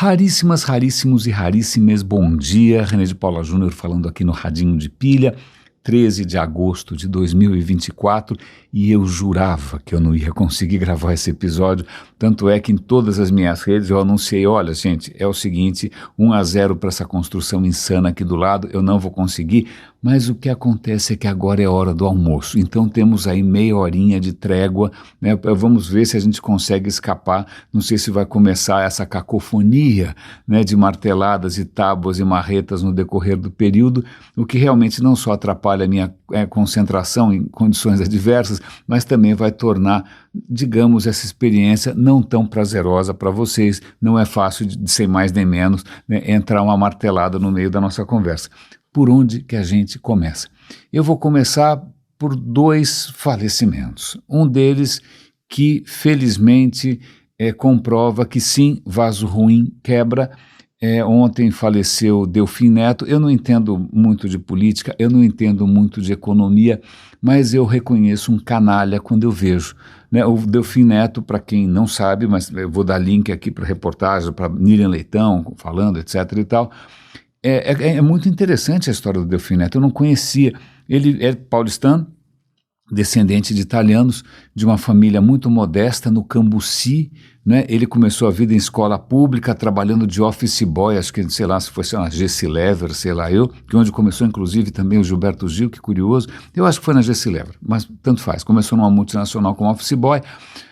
Raríssimas, raríssimos e raríssimas, bom dia, René de Paula Júnior falando aqui no Radinho de Pilha, 13 de agosto de 2024, e eu jurava que eu não ia conseguir gravar esse episódio, tanto é que em todas as minhas redes eu anunciei, olha gente, é o seguinte, 1-0 para essa construção insana aqui do lado, eu não vou conseguir, mas o que acontece é que agora é hora do almoço, então temos aí meia horinha de trégua, né? Vamos ver se a gente consegue escapar, não sei se vai começar essa cacofonia, né, de marteladas e tábuas e marretas no decorrer do período, o que realmente não só atrapalha a minha concentração em condições adversas, mas também vai tornar, digamos, essa experiência não tão prazerosa para vocês. Não é fácil de sem mais nem menos, né, entrar uma martelada no meio da nossa conversa. Por onde que a gente começa? Eu vou começar por 2 falecimentos. Um deles que, felizmente, comprova que sim, vaso ruim quebra. Ontem faleceu Delfim Neto. Eu não entendo muito de política, eu não entendo muito de economia, mas eu reconheço um canalha quando eu vejo, né? O Delfim Neto, para quem não sabe, mas eu vou dar link aqui para reportagem, para Miriam Leitão falando, etc. e tal. É muito interessante a história do Delfim Neto, eu não conhecia. Ele é paulistano, descendente de italianos, de uma família muito modesta no Cambuci, né? Ele começou a vida em escola pública, trabalhando de office boy, acho que, sei lá, se fosse uma Gessilever, sei lá eu, que onde começou inclusive também o Gilberto Gil, que curioso, eu acho que foi na Gessilever, mas tanto faz, começou numa multinacional como office boy,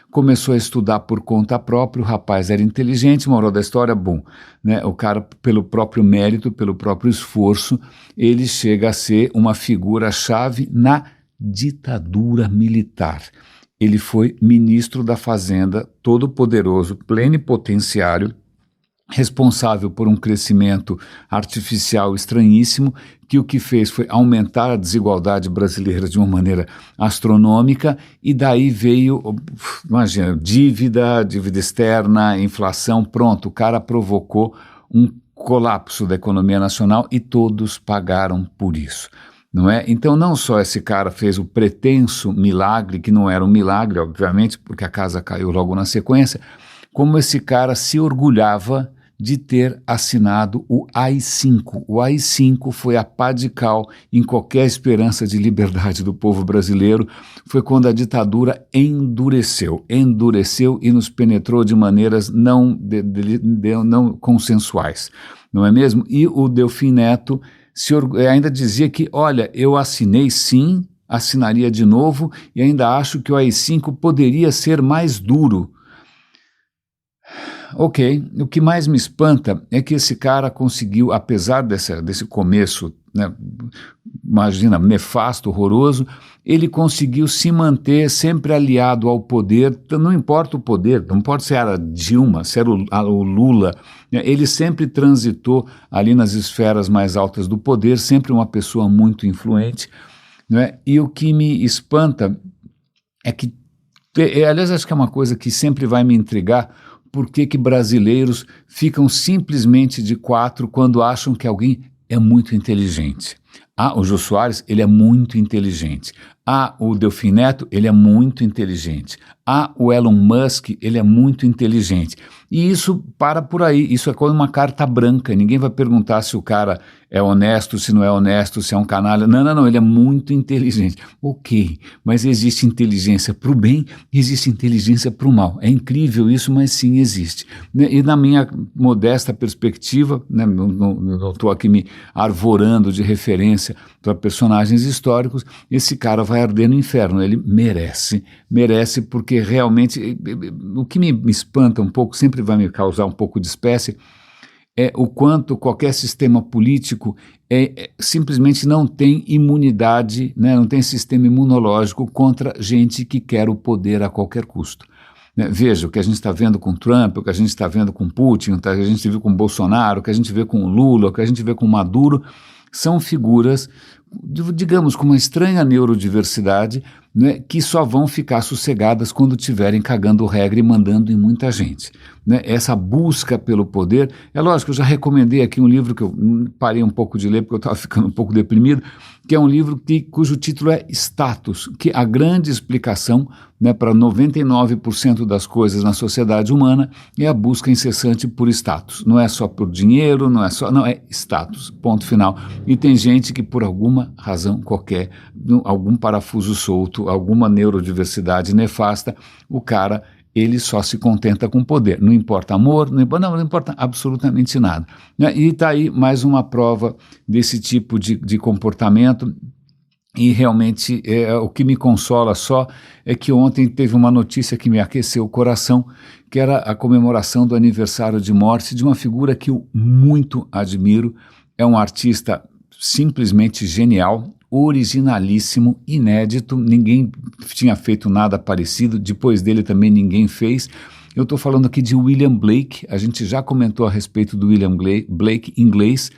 começou a estudar por conta própria, o rapaz era inteligente, moral da história, bom, né? O cara, pelo próprio mérito, pelo próprio esforço, ele chega a ser uma figura-chave na ditadura militar. Ele foi ministro da Fazenda, todo-poderoso, plenipotenciário, responsável por um crescimento artificial estranhíssimo, que o que fez foi aumentar a desigualdade brasileira de uma maneira astronômica, e daí veio, imagina, dívida externa, inflação, pronto, o cara provocou um colapso da economia nacional e todos pagaram por isso. Não é? Então não só esse cara fez o pretenso milagre, que não era um milagre, obviamente, porque a casa caiu logo na sequência, como esse cara se orgulhava de ter assinado o AI-5. O AI-5 foi a pá de cal em qualquer esperança de liberdade do povo brasileiro, foi quando a ditadura endureceu e nos penetrou de maneiras não consensuais, não é mesmo? E o Delfim Neto ainda dizia que, olha, eu assinei sim, assinaria de novo e ainda acho que o AI-5 poderia ser mais duro. Ok, o que mais me espanta é que esse cara conseguiu, apesar desse começo, né, imagina, nefasto, horroroso, ele conseguiu se manter sempre aliado ao poder, não importa o poder, não importa se era Dilma, se era o Lula, né, ele sempre transitou ali nas esferas mais altas do poder, sempre uma pessoa muito influente, né, e o que me espanta é que, aliás, acho que é uma coisa que sempre vai me intrigar, por que brasileiros ficam simplesmente de 4 quando acham que alguém é muito inteligente. O Jô Soares, ele é muito inteligente. O Delfim Neto, ele é muito inteligente. O Elon Musk, ele é muito inteligente. E isso para por aí, isso é como uma carta branca, ninguém vai perguntar se o cara é honesto, se não é honesto, se é um canalha. Não, ele é muito inteligente. Ok, mas existe inteligência para o bem e existe inteligência para o mal. É incrível isso, mas sim existe. E na minha modesta perspectiva, né, não estou aqui me arvorando de referência para personagens históricos, esse cara vai arder no inferno, ele merece porque realmente, o que me espanta um pouco, sempre vai me causar um pouco de espécie, é o quanto qualquer sistema político simplesmente não tem imunidade, né, não tem sistema imunológico contra gente que quer o poder a qualquer custo. Veja, o que a gente está vendo com Trump, o que a gente está vendo com Putin, o que a gente viu com Bolsonaro, o que a gente vê com Lula, o que a gente vê com Maduro, são figuras digamos, com uma estranha neurodiversidade, né, que só vão ficar sossegadas quando estiverem cagando regra e mandando em muita gente. Né? Essa busca pelo poder, é lógico, eu já recomendei aqui um livro que eu parei um pouco de ler porque eu estava ficando um pouco deprimido, que é um livro cujo título é Status, que a grande explicação, né, para 99% das coisas na sociedade humana é a busca incessante por status. Não é só por dinheiro, não é status, ponto final. E tem gente que por alguma razão qualquer, algum parafuso solto, alguma neurodiversidade nefasta, o cara, ele só se contenta com poder. Não importa amor, não importa absolutamente nada. Né? E está aí mais uma prova desse tipo de comportamento. E realmente o que me consola só é que ontem teve uma notícia que me aqueceu o coração, que era a comemoração do aniversário de morte de uma figura que eu muito admiro. É um artista simplesmente genial, originalíssimo, inédito, ninguém tinha feito nada parecido, depois dele também ninguém fez. Eu estou falando aqui de William Blake, a gente já comentou a respeito do William Blake em inglês.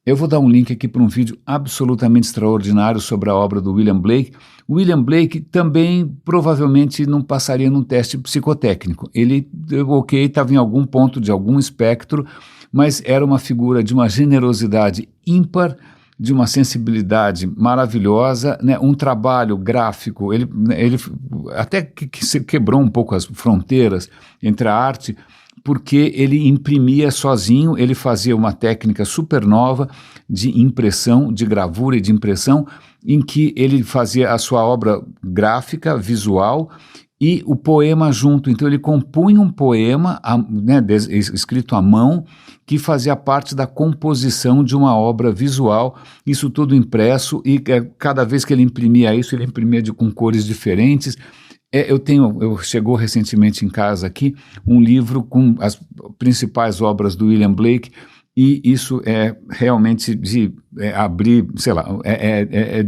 Eu vou dar um link aqui para um vídeo absolutamente extraordinário sobre a obra do William Blake. O William Blake também provavelmente não passaria num teste psicotécnico. Ele, estava em algum ponto de algum espectro, mas era uma figura de uma generosidade ímpar, de uma sensibilidade maravilhosa, né? Um trabalho gráfico, ele até que quebrou um pouco as fronteiras entre a arte, porque ele imprimia sozinho, ele fazia uma técnica super nova de impressão, de gravura e de impressão, em que ele fazia a sua obra gráfica, visual, e o poema junto. Então ele compunha um poema, né, escrito à mão, que fazia parte da composição de uma obra visual, isso tudo impresso, e cada vez que ele imprimia isso, ele imprimia com cores diferentes. Chegou recentemente em casa aqui um livro com as principais obras do William Blake, e isso é realmente de abrir, sei lá,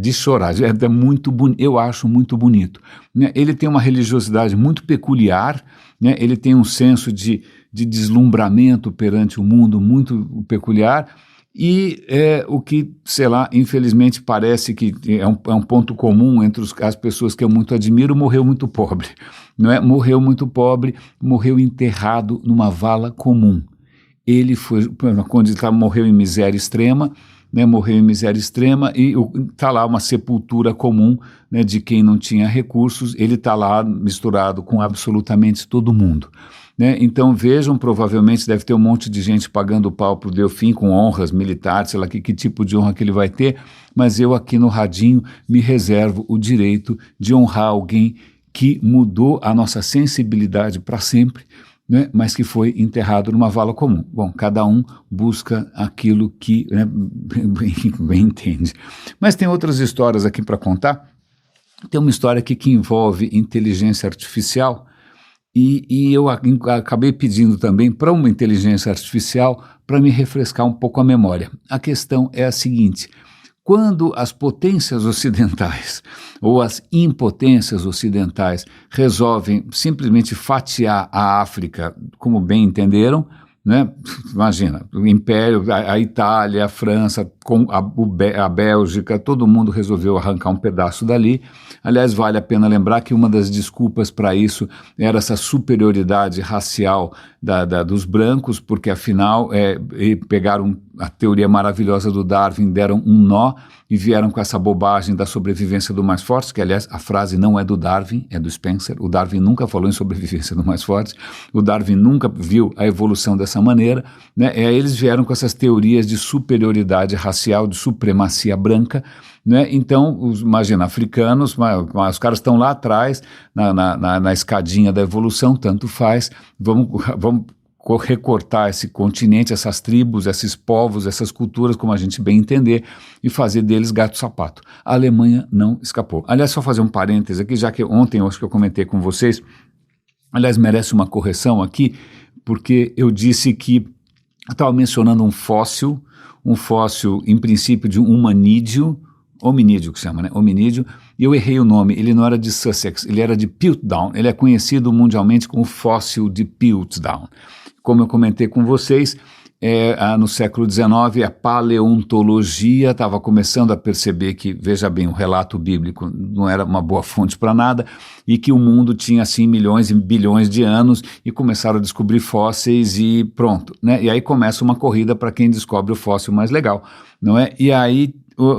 de chorar, é muito bonito, eu acho muito bonito. Né? Ele tem uma religiosidade muito peculiar, né? Ele tem um senso de deslumbramento perante o mundo muito peculiar, e o que, sei lá, infelizmente parece que é um ponto comum entre as pessoas que eu muito admiro, morreu muito pobre, não é? Morreu muito pobre, morreu enterrado numa vala comum. Ele foi, quando ele morreu em miséria extrema, né, morreu em miséria extrema, e está lá uma sepultura comum, né, de quem não tinha recursos, ele está lá misturado com absolutamente todo mundo. Né? Então vejam, provavelmente deve ter um monte de gente pagando pau para o Delfim com honras militares, sei lá que tipo de honra que ele vai ter, mas eu aqui no Radinho me reservo o direito de honrar alguém que mudou a nossa sensibilidade para sempre, né, mas que foi enterrado numa vala comum. Bom, cada um busca aquilo que, né, bem entende. Mas tem outras histórias aqui para contar. Tem uma história aqui que envolve inteligência artificial, e eu acabei pedindo também para uma inteligência artificial para me refrescar um pouco a memória. A questão é a seguinte: quando as potências ocidentais ou as impotências ocidentais resolvem simplesmente fatiar a África, como bem entenderam, né? Imagina, o Império, a Itália, a França, a Bélgica, todo mundo resolveu arrancar um pedaço dali. Aliás, vale a pena lembrar que uma das desculpas para isso era essa superioridade racial dos brancos, porque afinal pegaram a teoria maravilhosa do Darwin, deram um nó e vieram com essa bobagem da sobrevivência do mais forte, que aliás a frase não é do Darwin, é do Spencer. O Darwin nunca falou em sobrevivência do mais forte, o Darwin nunca viu a evolução dessa maneira, né? E aí eles vieram com essas teorias de superioridade racial, de supremacia branca, né? Então, imagina, africanos, os caras estão lá atrás, na escadinha da evolução, tanto faz, vamos recortar esse continente, essas tribos, esses povos, essas culturas, como a gente bem entender, e fazer deles gato-sapato. A Alemanha não escapou. Aliás, só fazer um parêntese aqui, já que ontem eu acho que eu comentei com vocês, aliás, merece uma correção aqui, porque eu disse que eu estava mencionando um fóssil em princípio de um hominídeo que se chama, né? Hominídeo, e eu errei o nome, ele não era de Sussex, ele era de Piltdown, ele é conhecido mundialmente como fóssil de Piltdown. como eu comentei com vocês, no século XIX, a paleontologia estava começando a perceber que, veja bem, o relato bíblico não era uma boa fonte para nada e que o mundo tinha, assim, milhões e bilhões de anos e começaram a descobrir fósseis e pronto, né? E aí começa uma corrida para quem descobre o fóssil mais legal, não é? E aí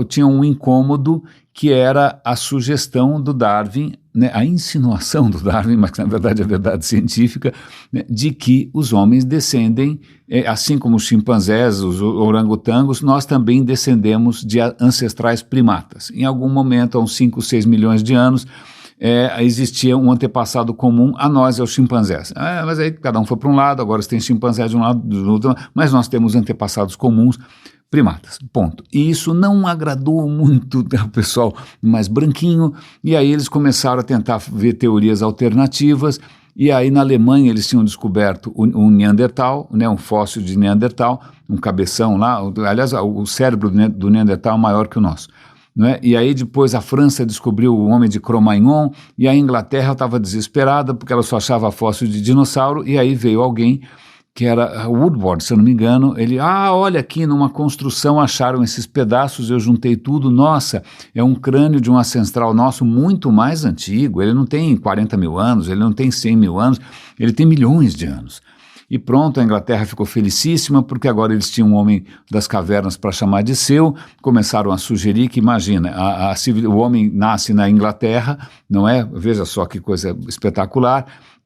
tinha um incômodo que era a sugestão do Darwin, né, a insinuação do Darwin, mas que na verdade é verdade científica, né, de que os homens descendem, assim como os chimpanzés, os orangotangos, nós também descendemos de ancestrais primatas. Em algum momento, há uns 5, 6 milhões de anos, existia um antepassado comum a nós, aos chimpanzés. Mas aí cada um foi para um lado, agora você tem chimpanzé de um lado, do outro, mas nós temos antepassados comuns, primatas, ponto. E isso não agradou muito o pessoal mais branquinho, e aí eles começaram a tentar ver teorias alternativas, e aí na Alemanha eles tinham descoberto um Neandertal, né, um fóssil de Neandertal, um cabeção lá, aliás, o cérebro do Neandertal é maior que o nosso. Né? E aí depois a França descobriu o homem de Cro-Magnon, e a Inglaterra estava desesperada porque ela só achava fóssil de dinossauro, e aí veio alguém que era Woodward, se eu não me engano, ele, olha aqui numa construção acharam esses pedaços, eu juntei tudo, nossa, é um crânio de um ancestral nosso muito mais antigo, ele não tem 40 mil anos, ele não tem 100 mil anos, ele tem milhões de anos. E pronto, a Inglaterra ficou felicíssima, porque agora eles tinham um homem das cavernas para chamar de seu, começaram a sugerir que, imagina, o homem nasce na Inglaterra, não é? Veja só que coisa espetacular.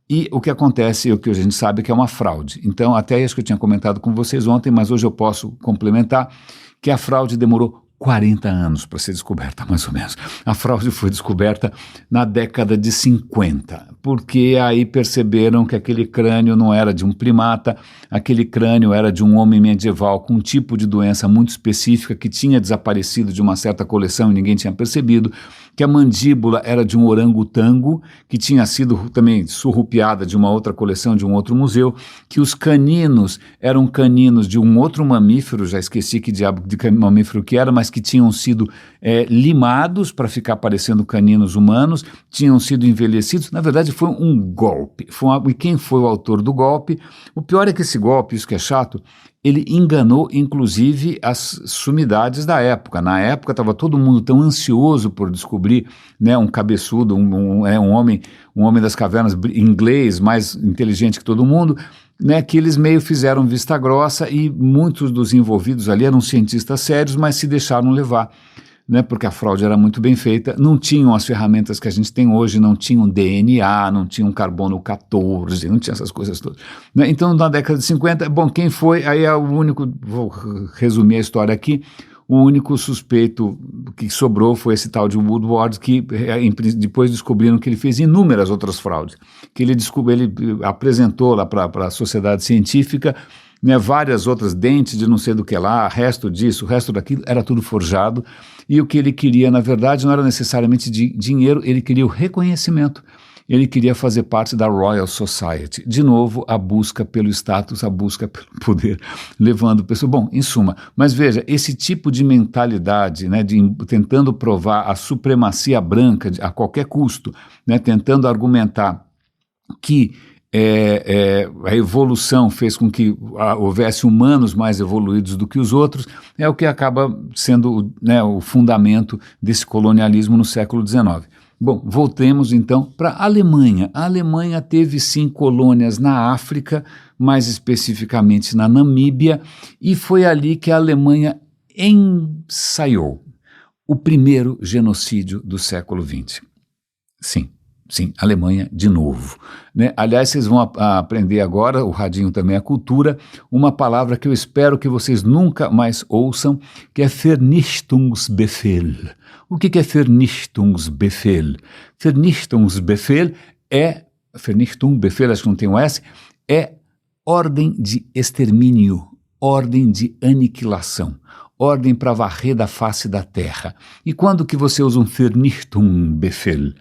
E o que acontece, o que a gente sabe que é uma fraude. Então, até isso que eu tinha comentado com vocês ontem, mas hoje eu posso complementar, que a fraude demorou 40 anos para ser descoberta, mais ou menos. A fraude foi descoberta na década de 50, porque aí perceberam que aquele crânio não era de um primata, aquele crânio era de um homem medieval com um tipo de doença muito específica que tinha desaparecido de uma certa coleção e ninguém tinha percebido, que a mandíbula era de um orangotango, que tinha sido também surrupiada de uma outra coleção, de um outro museu, que os caninos eram caninos de um outro mamífero, já esqueci que diabo de mamífero que era, mas que tinham sido limados para ficar parecendo caninos humanos, tinham sido envelhecidos. Na verdade, foi um golpe. E quem foi o autor do golpe? O pior é que esse golpe, isso que é chato, ele enganou, inclusive, as sumidades da época. Na época, estava todo mundo tão ansioso por descobrir, né, um cabeçudo, um homem das cavernas inglês, mais inteligente que todo mundo, né, que eles meio fizeram vista grossa e muitos dos envolvidos ali eram cientistas sérios, mas se deixaram levar, né, porque a fraude era muito bem feita, não tinham as ferramentas que a gente tem hoje, não tinham DNA, não tinham carbono 14, não tinha essas coisas todas. Né? Então, na década de 50, bom, quem foi? Aí é o único, vou resumir a história aqui, o único suspeito que sobrou foi esse tal de Woodward, que depois descobriram que ele fez inúmeras outras fraudes, que ele apresentou lá para a sociedade científica, né, várias outras dentes de não sei do que lá, resto disso, resto daquilo, era tudo forjado, e o que ele queria, na verdade, não era necessariamente dinheiro, ele queria o reconhecimento, ele queria fazer parte da Royal Society. De novo, a busca pelo status, a busca pelo poder, levando pessoas. Bom, em suma, mas veja, esse tipo de mentalidade, né, tentando provar a supremacia branca a qualquer custo, né, tentando argumentar que a evolução fez com que houvesse humanos mais evoluídos do que os outros, é o que acaba sendo, né, o fundamento desse colonialismo no século XIX. Bom, voltemos então para a Alemanha. A Alemanha teve sim colônias na África, mais especificamente na Namíbia, e foi ali que a Alemanha ensaiou o primeiro genocídio do século XX. Sim, Alemanha de novo. Né? Aliás, vocês vão aprender agora, o radinho também é cultura, uma palavra que eu espero que vocês nunca mais ouçam, que é Vernichtungsbefehl. O que é Vernichtungsbefehl? Vernichtungsbefehl Vernichtungsbefehl, acho que não tem um S, é ordem de extermínio, ordem de aniquilação, ordem para varrer da face da terra. E quando que você usa um Vernichtungsbefehl?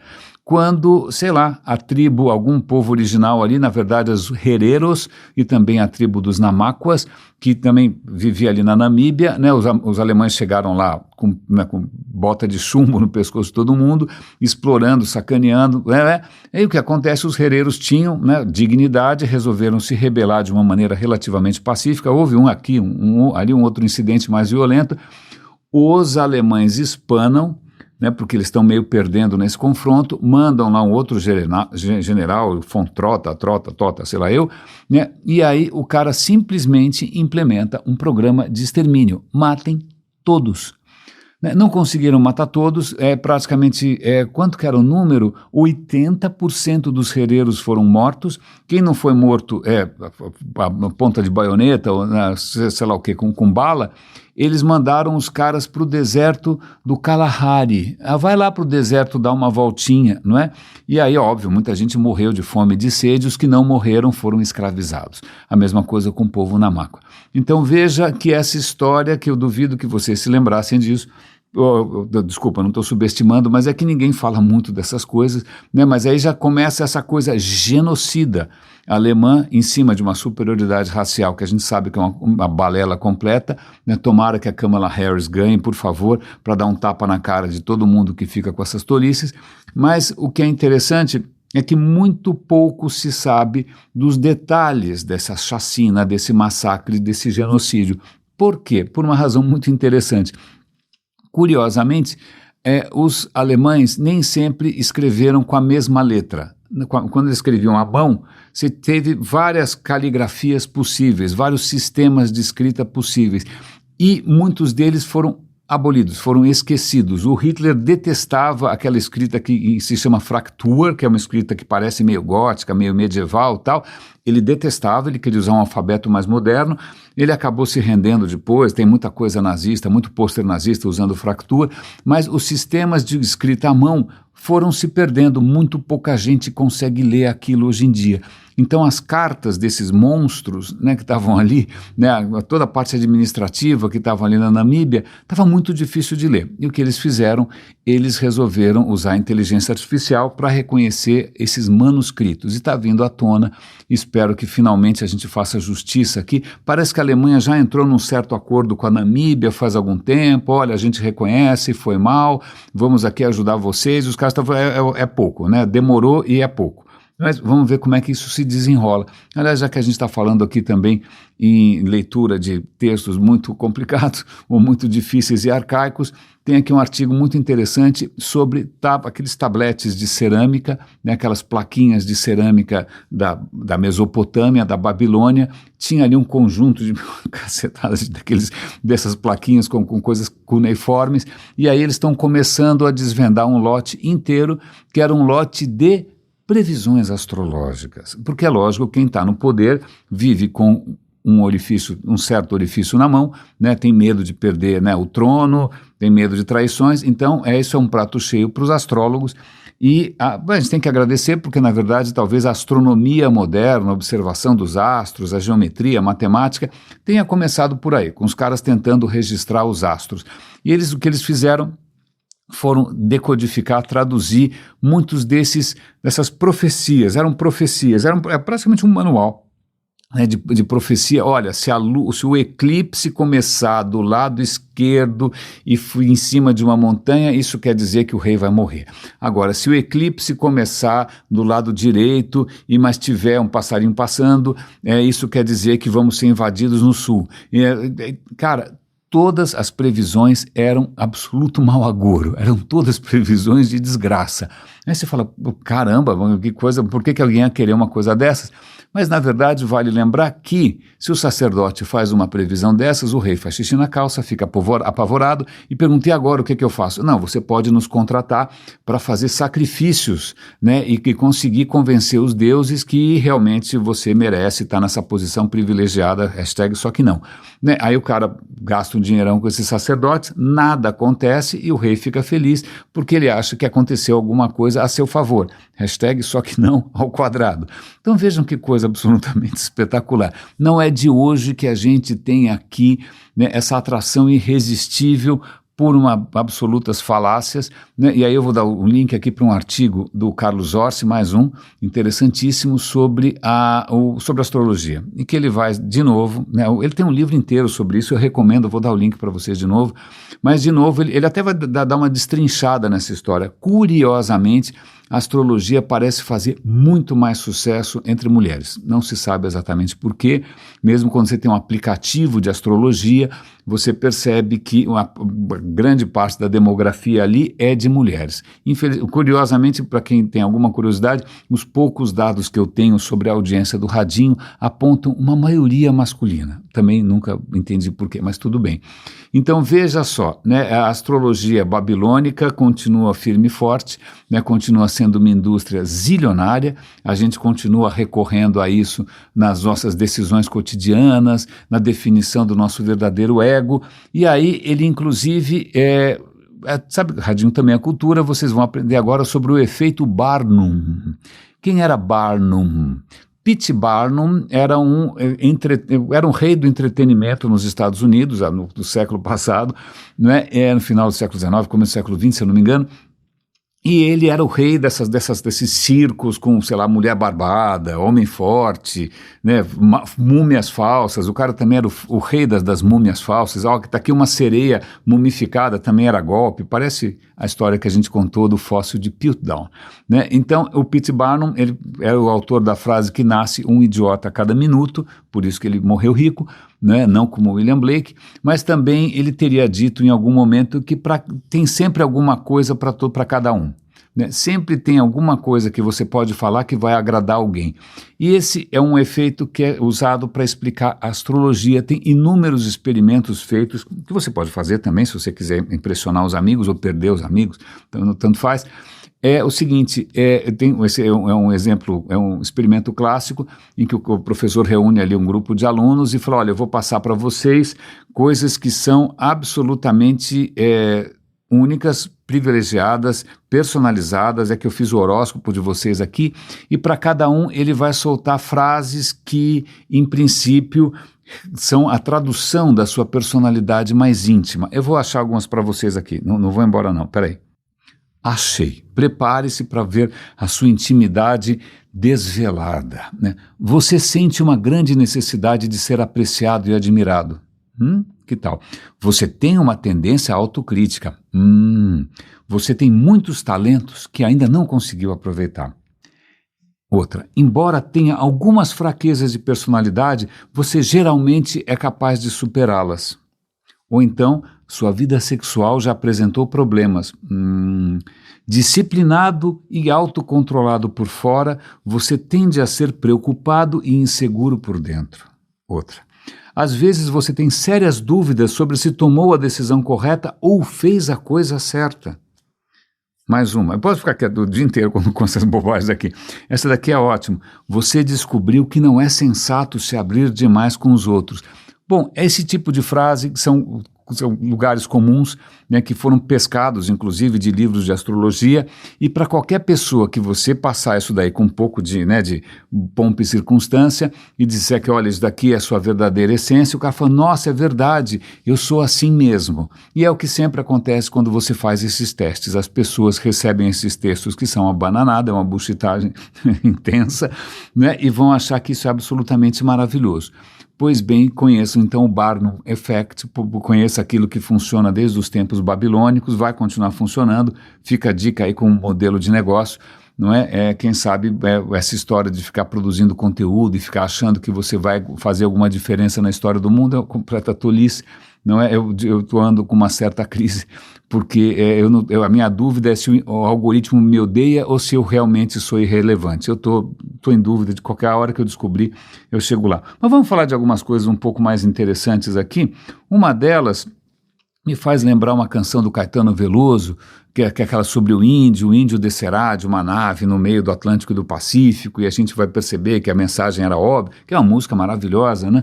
quando, sei lá, a tribo, algum povo original ali, na verdade os hereros e também a tribo dos namaquas, que também vivia ali na Namíbia, né, os alemães chegaram lá com bota de chumbo no pescoço de todo mundo, explorando, sacaneando, E o que acontece, os hereros tinham, né, dignidade, resolveram se rebelar de uma maneira relativamente pacífica, houve ali um outro incidente mais violento, os alemães espanam, né, porque eles estão meio perdendo nesse confronto, mandam lá um outro general, von Trota, sei lá eu, né, e aí o cara simplesmente implementa um programa de extermínio, matem todos. Não conseguiram matar todos, praticamente, quanto que era o número? 80% dos hereros foram mortos, quem não foi morto a ponta de baioneta, ou sei lá o que, com bala, eles mandaram os caras para o deserto do Kalahari, vai lá para o deserto dar uma voltinha, não é? E aí, óbvio, muita gente morreu de fome e de sede, os que não morreram foram escravizados. A mesma coisa com o povo Namaqua. Então veja que essa história, que eu duvido que vocês se lembrassem disso, desculpa, não estou subestimando, mas é que ninguém fala muito dessas coisas, né? Mas aí já começa essa coisa genocida alemã em cima de uma superioridade racial, que a gente sabe que é uma balela completa, né? Tomara que a Kamala Harris ganhe, por favor, para dar um tapa na cara de todo mundo que fica com essas tolices, mas o que é interessante é que muito pouco se sabe dos detalhes dessa chacina, desse massacre, desse genocídio. Por quê? Por uma razão muito interessante. Curiosamente, os alemães nem sempre escreveram com a mesma letra. Quando eles escreviam à mão, você teve várias caligrafias possíveis, vários sistemas de escrita possíveis, e muitos deles foram abolidos, foram esquecidos. O Hitler detestava aquela escrita que se chama Fraktur, que é uma escrita que parece meio gótica, meio medieval e tal. Ele detestava, ele queria usar um alfabeto mais moderno, ele acabou se rendendo depois, tem muita coisa nazista, muito pôster nazista usando Fraktur, mas os sistemas de escrita à mão foram se perdendo, muito pouca gente consegue ler aquilo hoje em dia. Então as cartas desses monstros, né, que estavam ali, né, toda a parte administrativa que estavam ali na Namíbia, estava muito difícil de ler. E o que eles fizeram? Eles resolveram usar a inteligência artificial para reconhecer esses manuscritos. E está vindo à tona, espero que finalmente a gente faça justiça aqui. Parece que a Alemanha já entrou num certo acordo com a Namíbia faz algum tempo, olha, a gente reconhece, foi mal, vamos aqui ajudar vocês. Os caras estavam, é pouco, né? Demorou e é pouco. Mas vamos ver como é que isso se desenrola. Aliás, já que a gente está falando aqui também em leitura de textos muito complicados ou muito difíceis e arcaicos, tem aqui um artigo muito interessante sobre aqueles tabletes de cerâmica, né, aquelas plaquinhas de cerâmica da Mesopotâmia, da Babilônia. Tinha ali um conjunto de cacetadas dessas plaquinhas com coisas cuneiformes, e aí eles estão começando a desvendar um lote inteiro, que era um lote de previsões astrológicas, porque é lógico, quem está no poder vive com um certo orifício na mão, né, tem medo de perder, né, o trono, tem medo de traições, então isso é um prato cheio para os astrólogos, e a gente tem que agradecer porque, na verdade, talvez a astronomia moderna, a observação dos astros, a geometria, a matemática, tenha começado por aí, com os caras tentando registrar os astros. E o que eles fizeram foram decodificar, traduzir muitos dessas profecias, eram praticamente um manual, né, de profecia. Olha, se o eclipse começar do lado esquerdo e em cima de uma montanha, isso quer dizer que o rei vai morrer. Agora, se o eclipse começar do lado direito mas tiver um passarinho passando, isso quer dizer que vamos ser invadidos no sul. Cara, todas as previsões eram absoluto mau agouro, eram todas previsões de desgraça. Aí você fala, caramba, que coisa, por que alguém ia querer uma coisa dessas? Mas, na verdade, vale lembrar que, se o sacerdote faz uma previsão dessas, o rei faz xixi na calça, fica apavorado e pergunta, e agora o que eu faço? Não, você pode nos contratar para fazer sacrifícios, né, e conseguir convencer os deuses que realmente você merece estar nessa posição privilegiada, só que não. Né? Aí o cara gasta um dinheirão com esses sacerdotes, nada acontece e o rei fica feliz porque ele acha que aconteceu alguma coisa a seu favor. Só que não ao quadrado. Então vejam que coisa absolutamente espetacular. Não é de hoje que a gente tem aqui, né, essa atração irresistível por absolutas falácias, né? E aí eu vou dar o link aqui para um artigo do Carlos Orsi, mais um, interessantíssimo, sobre astrologia, e que ele vai, de novo, né? Ele tem um livro inteiro sobre isso, eu recomendo, vou dar o link para vocês de novo, mas de novo, ele até vai dar uma destrinchada nessa história. Curiosamente, a astrologia parece fazer muito mais sucesso entre mulheres. Não se sabe exatamente por quê. Mesmo quando você tem um aplicativo de astrologia, você percebe que uma grande parte da demografia ali é de mulheres. Curiosamente, para quem tem alguma curiosidade, os poucos dados que eu tenho sobre a audiência do Radinho apontam uma maioria masculina. Também nunca entendi por quê, mas tudo bem. Então veja só, né, a astrologia babilônica continua firme e forte, né, continua sendo uma indústria zilionária, a gente continua recorrendo a isso nas nossas decisões cotidianas, na definição do nosso verdadeiro ego, e aí ele inclusive, sabe, Radinho também é cultura, vocês vão aprender agora sobre o efeito Barnum. Quem era Barnum? P.T. Barnum era um rei do entretenimento nos Estados Unidos, no século passado, né? No final do século XIX, começo do século XX, se eu não me engano, e ele era o rei desses circos com, sei lá, mulher barbada, homem forte, né, múmias falsas. O cara também era o rei das múmias falsas. Que tá aqui uma sereia mumificada, também era golpe. Parece a história que a gente contou do fóssil de Piltdown, né? Então, o P.T. Barnum, ele é o autor da frase que nasce um idiota a cada minuto, por isso que ele morreu rico, né? Não como William Blake, mas também ele teria dito em algum momento que tem sempre alguma coisa para cada um. Né? Sempre tem alguma coisa que você pode falar que vai agradar alguém. E esse é um efeito que é usado para explicar a astrologia. Tem inúmeros experimentos feitos, que você pode fazer também, se você quiser impressionar os amigos ou perder os amigos, tanto faz. É o seguinte, esse é um exemplo, é um experimento clássico em que o professor reúne ali um grupo de alunos e fala, olha, eu vou passar para vocês coisas que são absolutamente únicas, privilegiadas, personalizadas, é que eu fiz o horóscopo de vocês aqui, e para cada um ele vai soltar frases que, em princípio, são a tradução da sua personalidade mais íntima. Eu vou achar algumas para vocês aqui, não vou embora não, peraí. Achei. Prepare-se para ver a sua intimidade desvelada, né? Você sente uma grande necessidade de ser apreciado e admirado. Que tal? Você tem uma tendência à autocrítica. Você tem muitos talentos que ainda não conseguiu aproveitar. Outra, embora tenha algumas fraquezas de personalidade, você geralmente é capaz de superá-las. Ou então, sua vida sexual já apresentou problemas. Disciplinado e autocontrolado por fora, você tende a ser preocupado e inseguro por dentro. Outra, às vezes você tem sérias dúvidas sobre se tomou a decisão correta ou fez a coisa certa. Mais uma, eu posso ficar quieto o dia inteiro com essas bobagens aqui. Essa daqui é ótima. Você descobriu que não é sensato se abrir demais com os outros. Bom, esse tipo de frase são lugares comuns, né, que foram pescados, inclusive, de livros de astrologia, e para qualquer pessoa que você passar isso daí com um pouco de pompa e circunstância e disser que, olha, isso daqui é a sua verdadeira essência, o cara fala, nossa, é verdade, eu sou assim mesmo. E é o que sempre acontece quando você faz esses testes. As pessoas recebem esses textos que são uma bananada, uma buchitagem intensa, né, e vão achar que isso é absolutamente maravilhoso. Pois bem, conheçam então o Barnum Effect, conheça aquilo que funciona desde os tempos babilônicos, vai continuar funcionando, fica a dica aí como modelo de negócio, não é? Quem sabe essa história de ficar produzindo conteúdo e ficar achando que você vai fazer alguma diferença na história do mundo é completa tolice, não é? Eu ando com uma certa crise, porque a minha dúvida é se o algoritmo me odeia ou se eu realmente sou irrelevante. Eu estou em dúvida, de qualquer hora que eu descobrir, eu chego lá. Mas vamos falar de algumas coisas um pouco mais interessantes aqui. Uma delas me faz lembrar uma canção do Caetano Veloso, que é aquela sobre o índio descerá de uma nave no meio do Atlântico e do Pacífico, e a gente vai perceber que a mensagem era óbvia, que é uma música maravilhosa, né?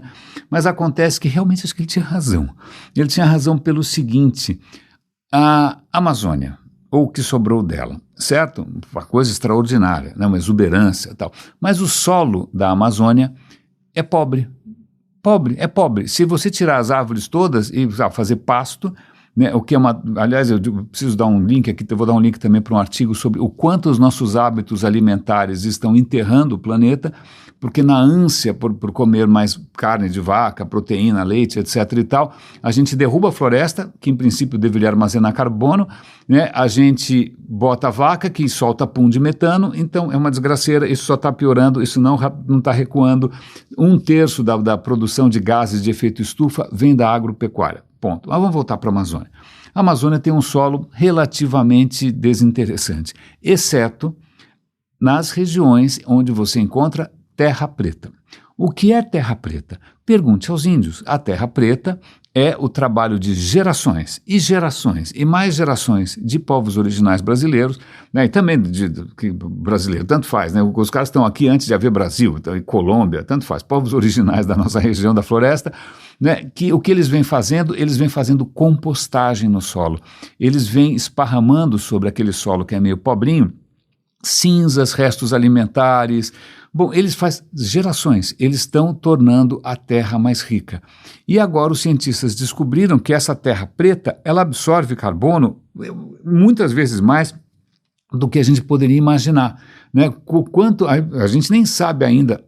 Mas acontece que realmente acho que ele tinha razão. Ele tinha razão pelo seguinte, a Amazônia, ou o que sobrou dela, certo? Uma coisa extraordinária, né? Uma exuberância e tal. Mas o solo da Amazônia é pobre. É pobre. Se você tirar as árvores todas e fazer pasto, né, o que é aliás, eu preciso dar um link aqui, eu vou dar um link também para um artigo sobre o quanto os nossos hábitos alimentares estão enterrando o planeta, porque na ânsia por comer mais carne de vaca, proteína, leite, etc. e tal, a gente derruba a floresta, que em princípio deveria armazenar carbono, né, a gente bota a vaca que solta pum de metano, então é uma desgraceira, isso só está piorando, isso não está recuando. 1/3 da produção de gases de efeito estufa vem da agropecuária. Ponto. Mas vamos voltar para a Amazônia. A Amazônia tem um solo relativamente desinteressante, exceto nas regiões onde você encontra terra preta. O que é terra preta? Pergunte aos índios. A terra preta é o trabalho de gerações e mais gerações de povos originais brasileiros, né, e também brasileiro, tanto faz, né, os caras estão aqui antes de haver Brasil, então, e Colômbia, tanto faz, povos originais da nossa região da floresta, né, que o que eles vêm fazendo compostagem no solo, eles vêm esparramando sobre aquele solo que é meio pobrinho, cinzas, restos alimentares. Bom, eles fazem gerações, eles estão tornando a terra mais rica. E agora os cientistas descobriram que essa terra preta, ela absorve carbono muitas vezes mais do que a gente poderia imaginar, né? Quanto a gente nem sabe ainda.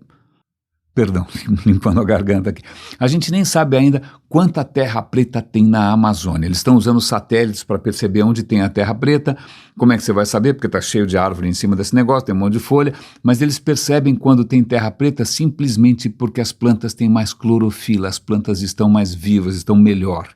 Perdão, limpando a garganta aqui. A gente nem sabe ainda quanta terra preta tem na Amazônia. Eles estão usando satélites para perceber onde tem a terra preta. Como é que você vai saber? Porque está cheio de árvore em cima desse negócio, tem um monte de folha. Mas eles percebem quando tem terra preta simplesmente porque as plantas têm mais clorofila, as plantas estão mais vivas, estão melhor,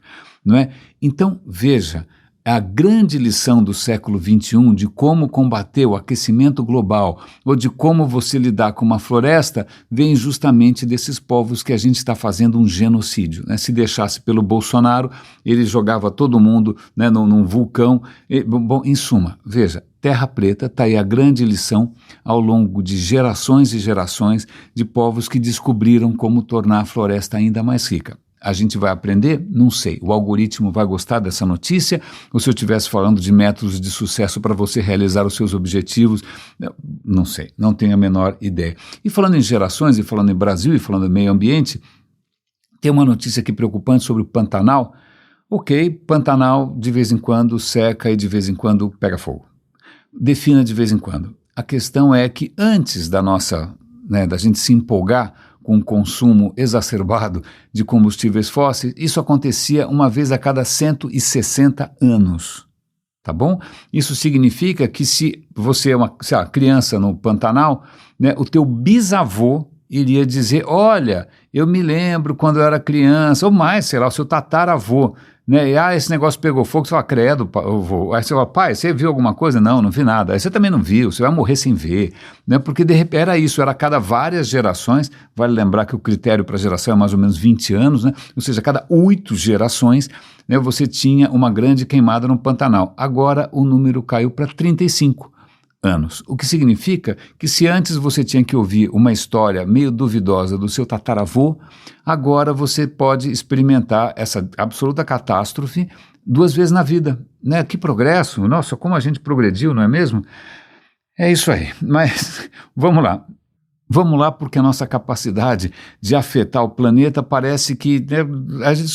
não é? Então, veja, a grande lição do século XXI de como combater o aquecimento global ou de como você lidar com uma floresta vem justamente desses povos que a gente está fazendo um genocídio, né? Se deixasse pelo Bolsonaro, ele jogava todo mundo, né, num vulcão. Bom, em suma, veja, terra preta, está aí a grande lição ao longo de gerações e gerações de povos que descobriram como tornar a floresta ainda mais rica. A gente vai aprender? Não sei. O algoritmo vai gostar dessa notícia? Ou se eu estivesse falando de métodos de sucesso para você realizar os seus objetivos? Não sei, não tenho a menor ideia. E falando em gerações, e falando em Brasil, e falando em meio ambiente, tem uma notícia aqui preocupante sobre o Pantanal. Ok, Pantanal de vez em quando seca e de vez em quando pega fogo. Defina de vez em quando. A questão é que antes da gente se empolgar com o consumo exacerbado de combustíveis fósseis, isso acontecia uma vez a cada 160 anos, tá bom? Isso significa que se você é uma criança no Pantanal, né, o teu bisavô iria dizer, olha, eu me lembro quando eu era criança, ou mais, sei lá, o seu tataravô, né? E esse negócio pegou fogo, você fala, credo, vô. Aí você fala, pai, você viu alguma coisa? Não, não vi nada. Aí você também não viu, você vai morrer sem ver, né? Porque de repente era isso, era a cada várias gerações, vale lembrar que o critério para geração é mais ou menos 20 anos, né? Ou seja, a cada 8 gerações, né, você tinha uma grande queimada no Pantanal. Agora o número caiu para 35 anos, o que significa que se antes você tinha que ouvir uma história meio duvidosa do seu tataravô, agora você pode experimentar essa absoluta catástrofe 2 vezes na vida, né? Que progresso, nossa, como a gente progrediu, não é mesmo? É isso aí, mas vamos lá, porque a nossa capacidade de afetar o planeta parece que, né,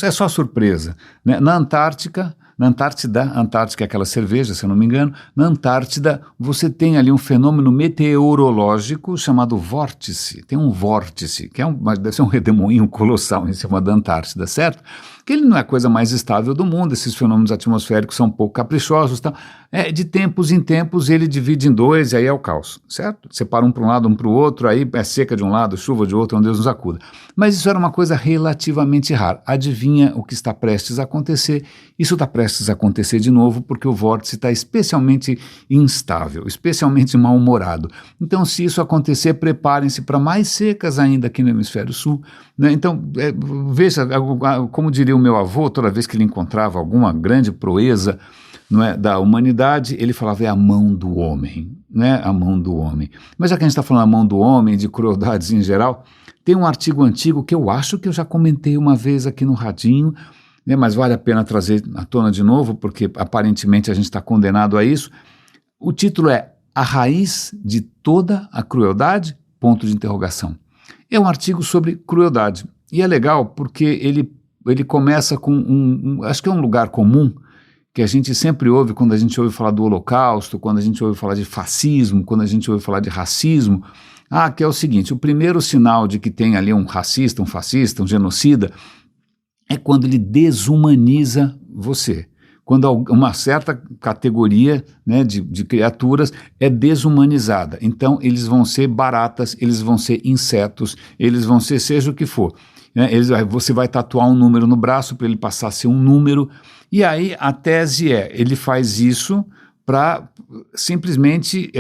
é só surpresa, né? Na Antártida, Antártica é aquela cerveja, se eu não me engano, na Antártida você tem ali um fenômeno meteorológico chamado vórtice. Tem um vórtice, que deve ser um redemoinho colossal em cima da Antártida, certo? Que ele não é a coisa mais estável do mundo, esses fenômenos atmosféricos são um pouco caprichosos, tá? De tempos em tempos ele divide em 2 e aí é o caos, certo? Separa um para um lado, um para o outro, aí é seca de um lado, chuva de outro, onde Deus nos acuda. Mas isso era uma coisa relativamente rara. Adivinha o que está prestes a acontecer? Isso está prestes a acontecer de novo porque o vórtice está especialmente instável, especialmente mal-humorado. Então, se isso acontecer, preparem-se para mais secas ainda aqui no hemisfério sul, né? Então, veja, como diria o meu avô, toda vez que ele encontrava alguma grande proeza, não é, da humanidade, ele falava, é a mão do homem, né? A mão do homem. Mas já que a gente está falando a mão do homem, de crueldades em geral, tem um artigo antigo que eu acho que eu já comentei uma vez aqui no Radinho, né? Mas vale a pena trazer à tona de novo, porque aparentemente a gente está condenado a isso. O título é A Raiz de Toda a Crueldade? Ponto de interrogação. É um artigo sobre crueldade. E é legal porque ele ele começa com acho que é um lugar comum, que a gente sempre ouve quando a gente ouve falar do Holocausto, quando a gente ouve falar de fascismo, quando a gente ouve falar de racismo, que é o seguinte: o primeiro sinal de que tem ali um racista, um fascista, um genocida, é quando ele desumaniza você. Quando uma certa categoria, né, de criaturas é desumanizada. Então, eles vão ser baratas, eles vão ser insetos, eles vão ser seja o que for. Né? Você vai tatuar um número no braço para ele passar a ser um número. E aí a tese ele faz isso para simplesmente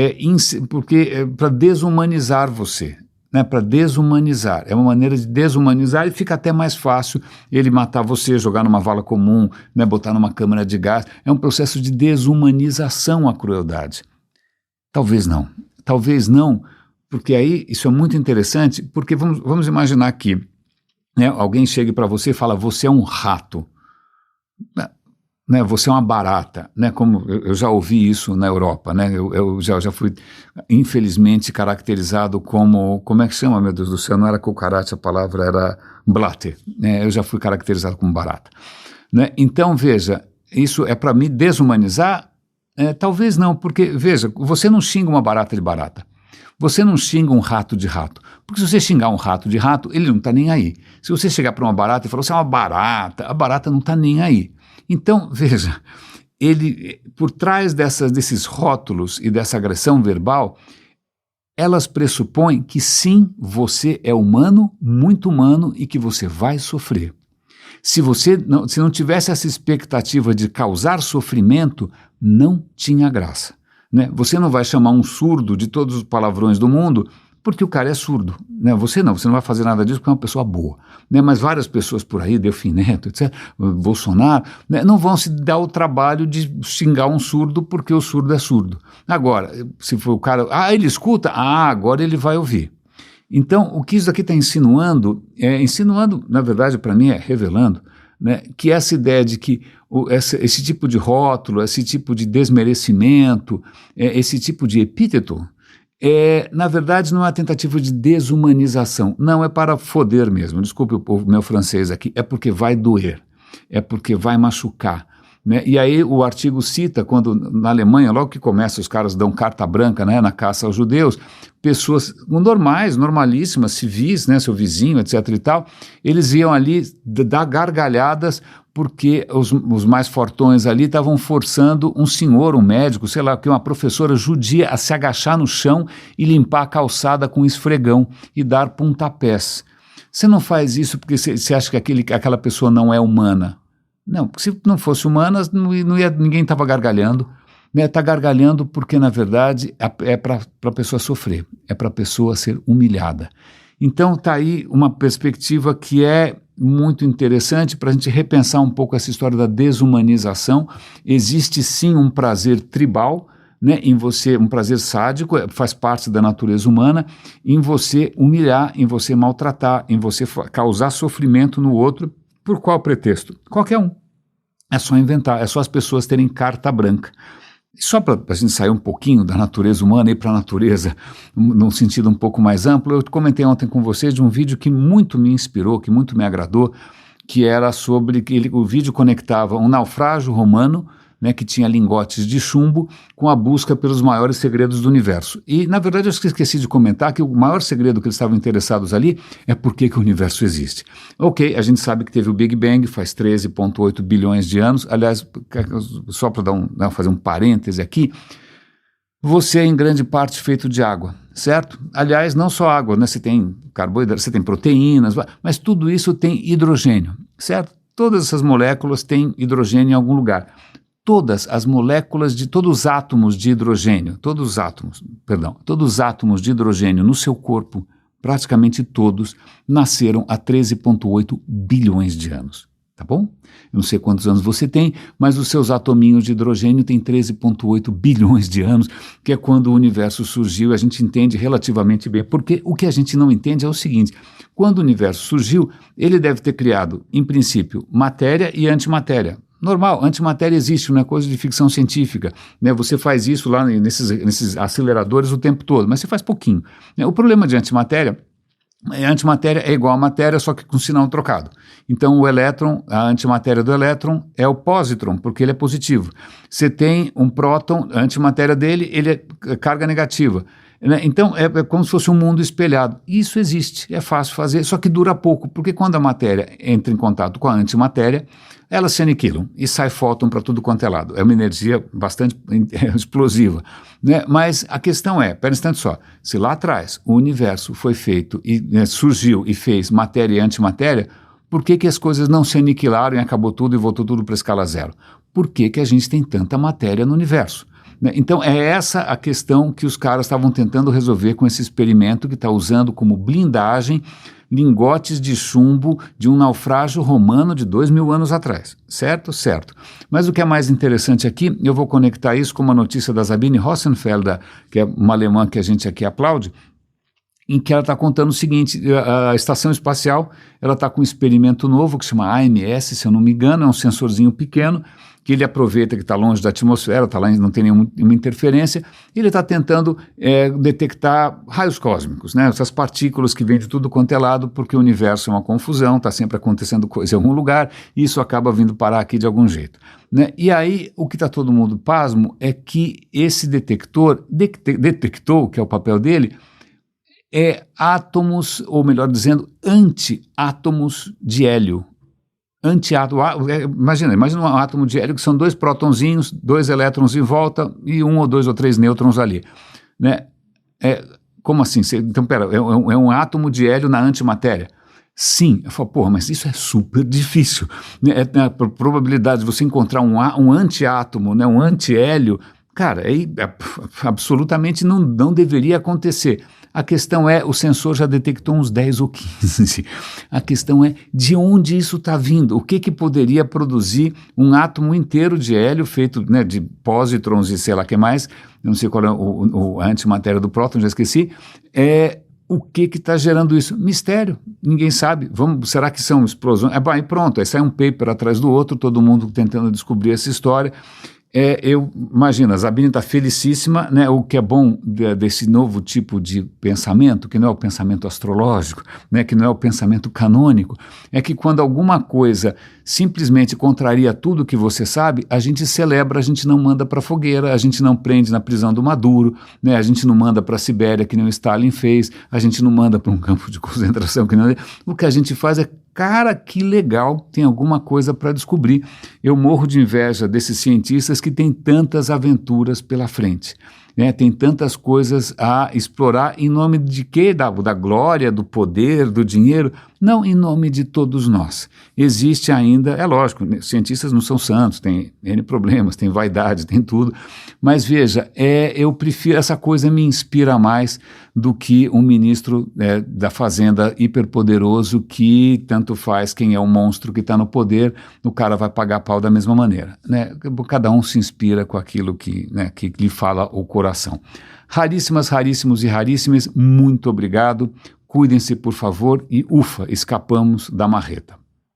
para desumanizar você. Né, para desumanizar, é uma maneira de desumanizar e fica até mais fácil ele matar você, jogar numa vala comum, né, botar numa câmara de gás. É um processo de desumanização a crueldade. Talvez não, porque aí isso é muito interessante, porque vamos imaginar que, né, alguém chegue para você e fala: você é um rato, né, você é uma barata, né, como eu já ouvi isso na Europa, né, eu já fui infelizmente caracterizado como é que chama, meu Deus do céu, não era cucaracha, a palavra era blatte, né, eu já fui caracterizado como barata, né. Então veja, isso é para me desumanizar? Talvez não, porque veja, você não xinga uma barata de barata, você não xinga um rato de rato, porque se você xingar um rato de rato, ele não está nem aí. Se você chegar para uma barata e falar: você é uma barata, a barata não está nem aí. Então, veja, por trás desses rótulos e dessa agressão verbal, elas pressupõem que sim, você é humano, muito humano, e que você vai sofrer. Se não tivesse essa expectativa de causar sofrimento, não tinha graça. Né? Você não vai chamar um surdo de todos os palavrões do mundo porque o cara é surdo, né? Você não vai fazer nada disso porque é uma pessoa boa, né? Mas várias pessoas por aí, Delfim Neto, etc., Bolsonaro, né, não vão se dar o trabalho de xingar um surdo porque o surdo é surdo. Agora, se for o cara, ele escuta, agora ele vai ouvir. Então, o que isso aqui está insinuando, na verdade, para mim, revelando, né, que essa ideia de que esse tipo de rótulo, esse tipo de desmerecimento, esse tipo de epíteto, na verdade, não é uma tentativa de desumanização, não, é para foder mesmo, desculpe o meu francês aqui, é porque vai doer, é porque vai machucar, né? E aí o artigo cita, quando na Alemanha, logo que começa, os caras dão carta branca, né, na caça aos judeus, pessoas normais, normalíssimas, civis, né, seu vizinho, etc. e tal, eles iam ali dar gargalhadas porque os mais fortões ali estavam forçando um senhor, um médico, sei lá, uma professora judia a se agachar no chão e limpar a calçada com esfregão e dar pontapés. Você não faz isso porque você acha que aquela pessoa não é humana. Não, porque se não fosse humana, ninguém estava gargalhando. Está gargalhando porque, na verdade, é para a pessoa sofrer, é para a pessoa ser humilhada. Então está aí uma perspectiva que é muito interessante para a gente repensar um pouco essa história da desumanização. Existe sim um prazer tribal, né, em você, um prazer sádico, faz parte da natureza humana, em você humilhar, em você maltratar, em você causar sofrimento no outro. Por qual pretexto? Qualquer um. É só inventar, é só as pessoas terem carta branca. Só para a gente sair um pouquinho da natureza humana e ir para a natureza num sentido um pouco mais amplo, eu comentei ontem com vocês de um vídeo que muito me inspirou, que muito me agradou, que era sobre que o vídeo conectava um naufrágio romano, né, que tinha lingotes de chumbo, com a busca pelos maiores segredos do universo. E, na verdade, eu esqueci de comentar que o maior segredo que eles estavam interessados ali é por que o universo existe. Ok, a gente sabe que teve o Big Bang faz 13,8 bilhões de anos. Aliás, só para fazer um parêntese aqui, você é em grande parte feito de água, certo? Aliás, não só água, né? Você tem carboidrato, você tem proteínas, mas tudo isso tem hidrogênio, certo? Todas essas moléculas têm hidrogênio em algum lugar. Todos os átomos de hidrogênio, todos os átomos de hidrogênio no seu corpo, praticamente todos, nasceram há 13,8 bilhões de anos, tá bom? Eu não sei quantos anos você tem, mas os seus atominhos de hidrogênio têm 13,8 bilhões de anos, que é quando o universo surgiu, a gente entende relativamente bem, porque o que a gente não entende é o seguinte: quando o universo surgiu, ele deve ter criado, em princípio, matéria e antimatéria. Normal, antimatéria existe, não é coisa de ficção científica, né? Você faz isso lá nesses aceleradores o tempo todo, mas você faz pouquinho, né? O problema de antimatéria A antimatéria é igual à matéria, só que com sinal trocado. Então o elétron, a antimatéria do elétron é o positron, porque ele é positivo. Você tem um próton, a antimatéria dele, ele é carga negativa. Então é como se fosse um mundo espelhado. Isso existe, é fácil fazer, só que dura pouco, porque quando a matéria entra em contato com a antimatéria, elas se aniquilam e sai fóton para tudo quanto é lado. É uma energia bastante explosiva. Né? Mas a questão é, pera um instante só, se lá atrás o universo foi feito e surgiu e fez matéria e antimatéria, por que as coisas não se aniquilaram e acabou tudo e voltou tudo para a escala zero? Por que a gente tem tanta matéria no universo? Então é essa a questão que os caras estavam tentando resolver com esse experimento que está usando como blindagem lingotes de chumbo de um naufrágio romano de 2000 anos atrás, certo? Certo. Mas o que é mais interessante aqui, eu vou conectar isso com uma notícia da Sabine Hossenfelder, que é uma alemã que a gente aqui aplaude, em que ela está contando o seguinte, a estação espacial, ela está com um experimento novo que se chama AMS, se eu não me engano, é um sensorzinho pequeno, que ele aproveita que está longe da atmosfera, está lá, não tem nenhuma interferência, e ele está tentando detectar raios cósmicos, né? Essas partículas que vêm de tudo quanto é lado, porque o universo é uma confusão, está sempre acontecendo coisa em algum lugar, e isso acaba vindo parar aqui de algum jeito. Né? E aí, o que está todo mundo pasmo é que esse detector detectou, que é o papel dele, átomos, ou melhor dizendo, anti-átomos de hélio. Imagina um átomo de hélio que são 2 prótonzinhos, 2 elétrons em volta e 1 ou 2 ou 3 nêutrons ali. Né? Como assim? Então, pera, é um átomo de hélio na antimatéria? Sim. Eu falo, porra, mas isso é super difícil. Né? A probabilidade de você encontrar um antiátomo, né, um anti-hélio, cara, absolutamente não deveria acontecer. A questão é, o sensor já detectou uns 10 ou 15. A questão é de onde isso está vindo. O que poderia produzir um átomo inteiro de hélio feito, né, de pósitrons e sei lá o que mais, eu não sei qual é a antimatéria do próton, já esqueci. O que está gerando isso? Mistério, ninguém sabe. Será que são explosões? E pronto, aí sai um paper atrás do outro, todo mundo tentando descobrir essa história. Imagina, a Sabine está felicíssima, né? O que é bom desse novo tipo de pensamento, que não é o pensamento astrológico, né? Que não é o pensamento canônico, é que quando alguma coisa simplesmente contraria tudo que você sabe, a gente celebra, a gente não manda para a fogueira, a gente não prende na prisão do Maduro, né? A gente não manda para a Sibéria, que nem o Stalin fez, a gente não manda para um campo de concentração, que não. O que a gente faz é, cara, que legal, tem alguma coisa para descobrir. Eu morro de inveja desses cientistas que têm tantas aventuras pela frente. Né? Tem tantas coisas a explorar em nome de quê? Da glória, do poder, do dinheiro? Não, em nome de todos nós. Existe ainda, é lógico, cientistas não são santos, tem N problemas, tem vaidade, tem tudo, mas veja, eu prefiro, essa coisa me inspira mais do que um ministro da Fazenda hiperpoderoso que tanto faz quem é o monstro que está no poder, o cara vai pagar pau da mesma maneira. Né? Cada um se inspira com aquilo que lhe fala o coração. Raríssimas, raríssimos e raríssimas, muito obrigado. Cuidem-se, por favor, e ufa, escapamos da marreta.